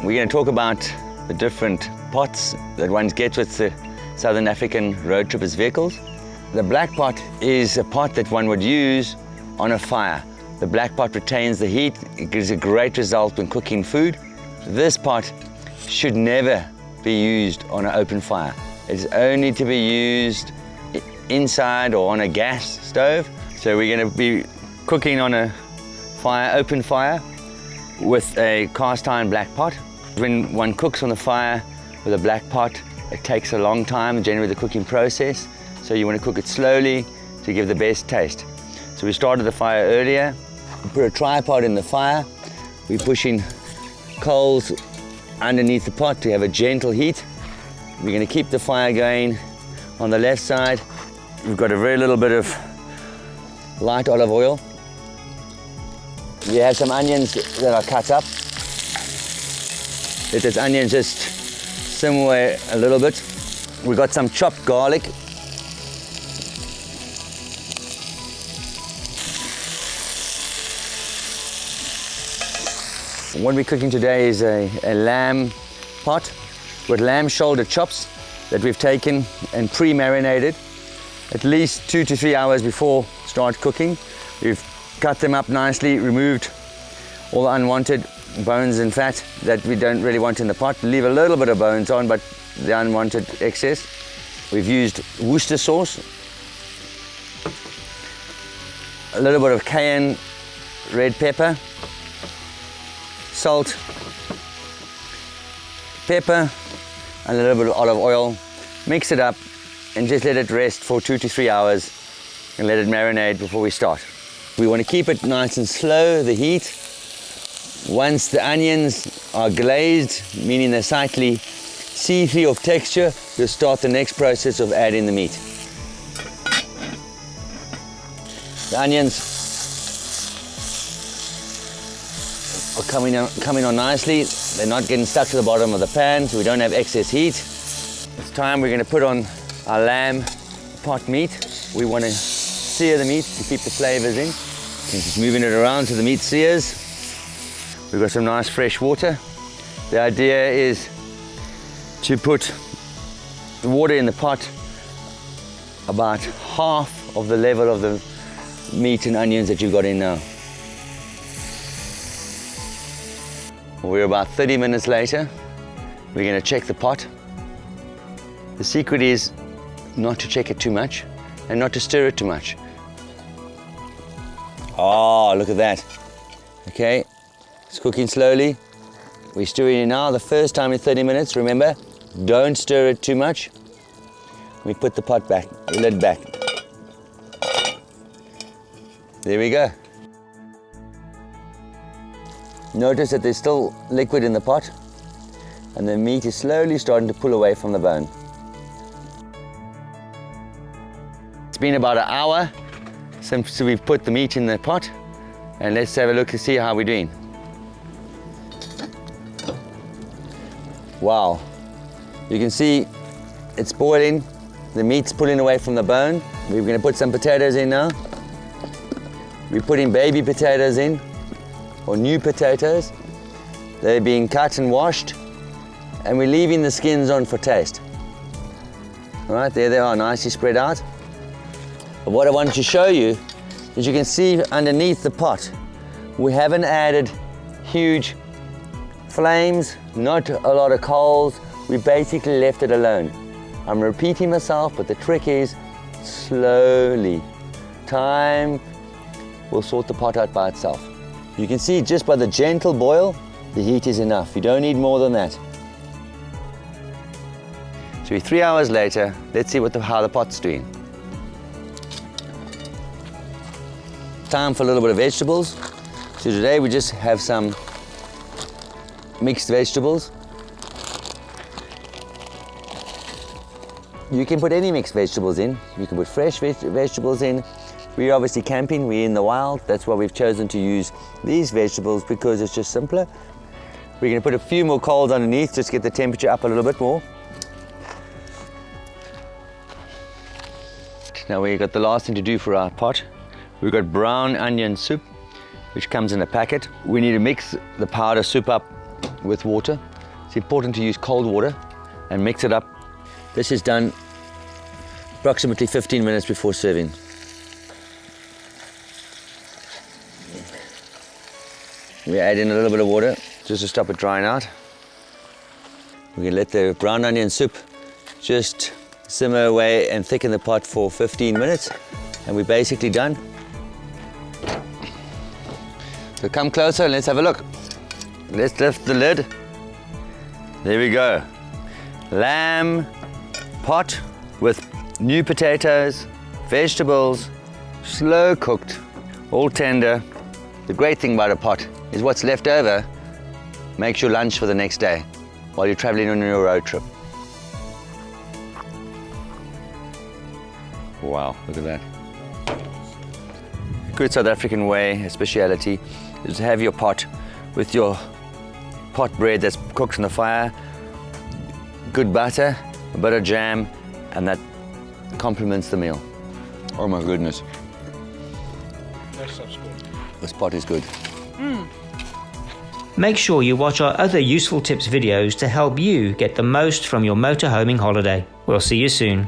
We're going to talk about the different pots that one gets with the Southern African Roadtrippers vehicles. The black pot is a pot that one would use on a fire. The black pot retains the heat. It gives a great result when cooking food. This pot should never be used on an open fire. It's only to be used inside or on a gas stove. So we're going to be cooking on a fire, open fire, with a cast iron black pot. When one cooks on the fire with a black pot, it takes a long time, generally the cooking process. So you want to cook it slowly to give the best taste. So we started the fire earlier. We put a tripod in the fire. We're pushing coals underneath the pot to have a gentle heat. We're going to keep the fire going. On the left side, we've got a very little bit of light olive oil. We have some onions that are cut up. Let this onion just simmer a little bit. We've got some chopped garlic. What we're cooking today is a lamb pot with lamb shoulder chops that we've taken and pre-marinated at least 2 to 3 hours before start cooking. We've cut them up nicely, removed all the unwanted bones and fat that we don't really want in the pot. Leave a little bit of bones on, but the unwanted excess. We've used Worcester sauce, a little bit of cayenne red pepper, salt, pepper, and a little bit of olive oil. Mix it up and just let it rest for 2 to 3 hours and let it marinate before we start. We want to keep it nice and slow, the heat. Once the onions are glazed, meaning they're slightly see-through of texture, you'll start the next process of adding the meat. The onions are coming on nicely. They're not getting stuck to the bottom of the pan, so we don't have excess heat. It's time we're going to put on our lamb pot meat. We want to sear the meat to keep the flavors in. Just moving it around so the meat sears. We've got some nice fresh water. The idea is to put the water in the pot about half of the level of the meat and onions that you've got in now. We're about 30 minutes later. We're going to check the pot. The secret is not to check it too much and not to stir it too much. Oh, look at that. Okay, it's cooking slowly. We're stirring it now. The first time in 30 minutes, remember, don't stir it too much. We put the pot back, the lid back. There we go. Notice that there's still liquid in the pot and the meat is slowly starting to pull away from the bone. It's been about an hour since we've put the meat in the pot, and let's have a look to see how we're doing. Wow, you can see it's boiling, the meat's pulling away from the bone. We're going to put some potatoes in now. We're putting baby potatoes in, or new potatoes. They're being cut and washed, and we're leaving the skins on for taste. All right, there they are, nicely spread out. But what I wanted to show you is you can see underneath the pot, we haven't added huge flames, not a lot of coals. We basically left it alone. I'm repeating myself, but the trick is slowly. Time will sort the pot out by itself. You can see just by the gentle boil, the heat is enough. You don't need more than that. So 3 hours later, let's see how the pot's doing. Time for a little bit of vegetables. So today we just have some mixed vegetables. You can put any mixed vegetables in. You can put fresh vegetables in. We're obviously camping, we're in the wild. That's why we've chosen to use these vegetables, because it's just simpler. We're going to put a few more coals underneath, just get the temperature up a little bit more. Now we've got the last thing to do for our pot. We've got brown onion soup, which comes in a packet. We need to mix the powder soup up with water. It's important to use cold water and mix it up. This is done approximately 15 minutes before serving. We add in a little bit of water just to stop it drying out. We can let the brown onion soup just simmer away and thicken the pot for 15 minutes, and we're basically done. So come closer and let's have a look. Let's lift the lid. There we go. Lamb pot with new potatoes, vegetables, slow cooked, all tender. The great thing about a pot is what's left over makes your lunch for the next day while you're traveling on your road trip. Wow, look at that. Good South African way, a speciality, is to have your pot with your pot bread that's cooked on the fire, good butter, a bit of jam, and that complements the meal. Oh my goodness. That stuff's good. This pot is good. Make sure you watch our other useful tips videos to help you get the most from your motorhoming holiday. We'll see you soon.